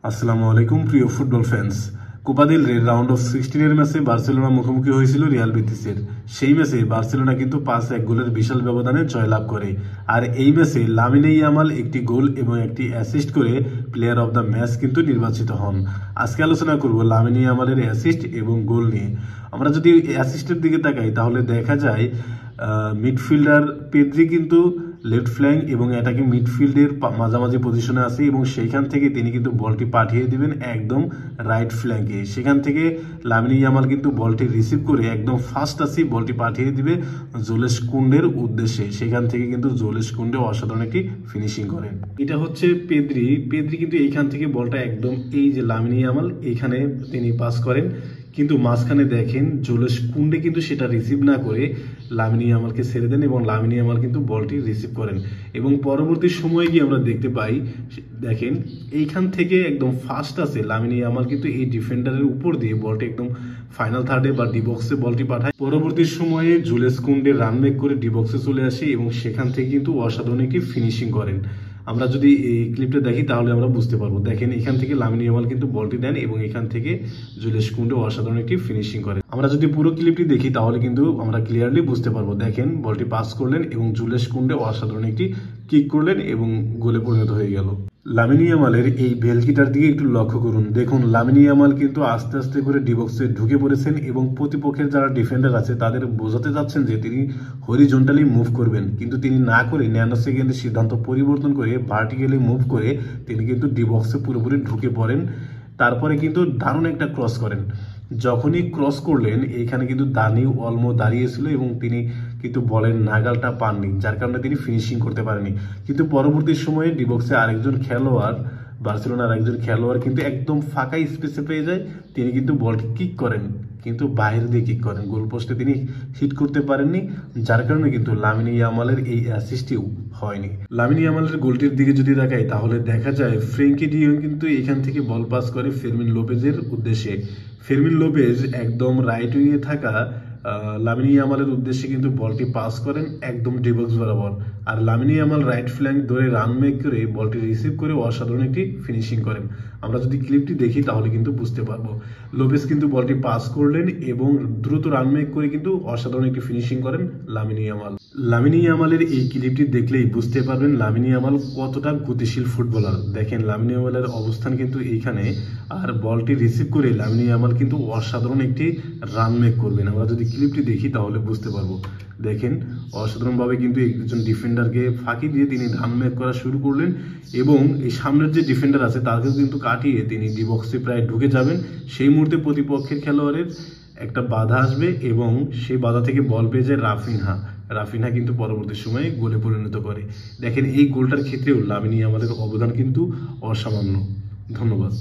আসসালামু আলাইকুম প্রিয় ফুটবল ফ্যান্স। কোপা দেল রে রাউন্ড অফ 16 এর ম্যাচে বার্সেলোনা মুখোমুখি হয়েছিল রিয়াল বেটিসের। সেই ম্যাচে বার্সেলোনা কিন্তু 5-1 গোলের বিশাল ব্যবধানে জয়লাভ করে। আর এই ম্যাচে লামিনে ইয়ামাল একটি গোল এবং একটি অ্যাসিস্ট করে প্লেয়ার অফ দ্য ম্যাচ কিন্তু নির্বাচিত হন। আজকে আলোচনা করব লামিনে ইয়ামালের অ্যাসিস্ট এবং গোল নিয়ে। আমরা যদি অ্যাসিস্টের দিকে তাকাই তাহলে দেখা যায় মিডফিল্ডার পেদ্রি কিন্তু লেফট ফ্ল্যাঙ্ক এবং অ্যাটাকিং মিডফিল্ডের মাঝামাঝি পজিশনে আছে এবং সেইখান থেকে তিনি কিন্তু বলটি পাঠিয়ে দিবেন একদম রাইট ফ্ল্যাঙ্কে। সেখান থেকে লামিনে ইয়ামাল কিন্তু বলটি রিসিভ করে একদম ফার্স্ট আসি বলটি পাঠিয়ে দিবে জোলেস কুন্ডের উদ্দেশ্যে। সেখান থেকে কিন্তু জোলেস কুন্ডে অসাধারণ একটি ফিনিশিং করেন। এটা হচ্ছে পেদ্রি কিন্তু এইখান থেকে বলটা একদম এই যে লামিনে ইয়ামাল এইখানে তিনি পাস করেন, কিন্তু মাঝখানে দেখেন জোলেস কুন্ডে কিন্তু সেটা রিসিভ না করে লামিনে ইয়ামালকে ছেড়ে দেন এবং লামিনে ইয়ামাল কিন্তু বলটি রিসিভ করেন। এবং পরবর্তী সময়ে গিয়ে আমরা দেখতে পাই, দেখেন এইখান থেকে একদম ফার্স্ট আছে লামিনে ইয়ামাল কিন্তু এই ডিফেন্ডারের উপর দিয়ে বলটি একদম ফাইনাল থার্ডে বা ডি বক্সে বলটি পাঠায়। পরবর্তী সময়ে জোলেস কুন্ডে রান মেক করে ডি বক্সে চলে আসে এবং সেখান থেকে কিন্তু অসাধারণ একটি ফিনিশিং করেন। আমরা যদি এই ক্লিপটা দেখি তাহলে আমরা বুঝতে পারবো। দেখেন এখান থেকে লামিনে ইয়ামাল কিন্তু বলটি দেন এবং এখান থেকে জোলেস কুন্ডে অসাধারণ একটি ফিনিশিং করেন। আমরা যদি পুরো ক্লিপটি দেখি তাহলে কিন্তু আমরা ক্লিয়ারলি বুঝতে পারবো। দেখেন বলটি পাস করলেন এবং জোলেস কুন্ডে অসাধারণ একটি কিক করলেন এবং গোলে পরিণত হয়ে গেল। লামিনে ইয়ামালের এই ভেলকিটার দিকে একটু লক্ষ্য করুন। দেখুন লামিনে ইয়ামাল কিন্তু আস্তে আস্তে করে ডি বক্সে ঢুকে পড়েছেন এবং প্রতিপক্ষের যারা ডিফেন্ডার আছে তাদের বোঝাতে যাচ্ছেন যে তিনি হরিজন্টালি মুভ করবেন, কিন্তু তিনি না করে ন্যানো সেকেন্ডের সিদ্ধান্ত পরিবর্তন করে ভার্টিক্যালি মুভ করে তিনি কিন্তু ডি বক্সে পুরোপুরি ঢুকে পড়েন। তারপরে কিন্তু দারুণ একটা ক্রস করেন। যখনই ক্রস করলেন এইখানে কিন্তু দানি অলমো দাঁড়িয়েছিল এবং তিনি কিন্তু বলের নাগালটা পাননি, যার কারণে তিনি ফিনিশিং করতে পারেনি। কিন্তু পরবর্তী সময়ে ডি বক্সে আরেকজন খেলোয়াড়, বার্সেলোনার একজন খেলোয়াড় কিন্তু একদম ফাঁকা স্পেসে পেয়ে যায়, তিনি কিন্তু বলটি কিক করেন, কিন্তু বাইরে দিয়ে কিক করেন, গোল পোস্টে তিনি হিট করতে পারেননি, যার কারণে কিন্তু লামিনে ইয়ামালের এই অ্যাসিস্টটিও হয়নি। লামিনে ইয়ামালের গোলটির দিকে যদি দেখাই তাহলে দেখা যায় ফ্রেঙ্কি ডি জং কিন্তু এখান থেকে বল পাস করে ফেরমিন লোপেজের উদ্দেশ্যে। ফেরমিন লোপেজ একদম রাইট উইংয়ে থাকা লামিনে ইয়ামালের উদ্দেশ্যে কিন্তু বলটি পাস করেন একদম ডি বক্স বরাবর। আর লামিনে ইয়ামাল রাইট ফ্ল্যাঙ্ক ধরে রান মেক করে বলটি রিসিভ করে অসাধারণ একটি ফিনিশিং করেন। আমরা যদি ক্লিপটি দেখি তাহলে কিন্তু বুঝতে পারবো। লোপেজ কিন্তু বলটি পাস করলেন এবং দ্রুত রান মেক করে কিন্তু অসাধারণ একটি ফিনিশিং করেন লামিনে ইয়ামাল। লামিনে ইয়ামালের এই ক্লিপটি দেখলেই বুঝতে পারবেন লামিনে ইয়ামাল কতটা গতিশীল ফুটবলার। দেখেন লামিনে ইয়ামালের অবস্থান কিন্তু এইখানে, আর বলটি রিসিভ করে লামিনে ইয়ামাল কিন্তু অসাধারণ একটি রান মেক করবেন। আমরা যদি ক্লিপটি দেখি তাহলে বুঝতে পারবো। দেখেন অসাধারণভাবে কিন্তু একজন ডিফেন্ডারকে ফাঁকি দিয়ে তিনি রান মেক করা শুরু করলেন এবং এই সামনের যে ডিফেন্ডার আছে তাকেও কিন্তু কাটিয়ে তিনি ডি বক্সে প্রায় ঢুকে যাবেন। সেই মুহূর্তে প্রতিপক্ষের খেলোয়াড়ের একটা বাধা আসবে এবং সেই বাধা থেকে বল পেয়ে যায় রাফিনহা কিন্তু পরবর্তী সময়ে গোলে পরিণত করে। দেখেন এই গোলটার ক্ষেত্রেও লামিনে ইয়ামালের অবদান কিন্তু অসামান্য। ধন্যবাদ।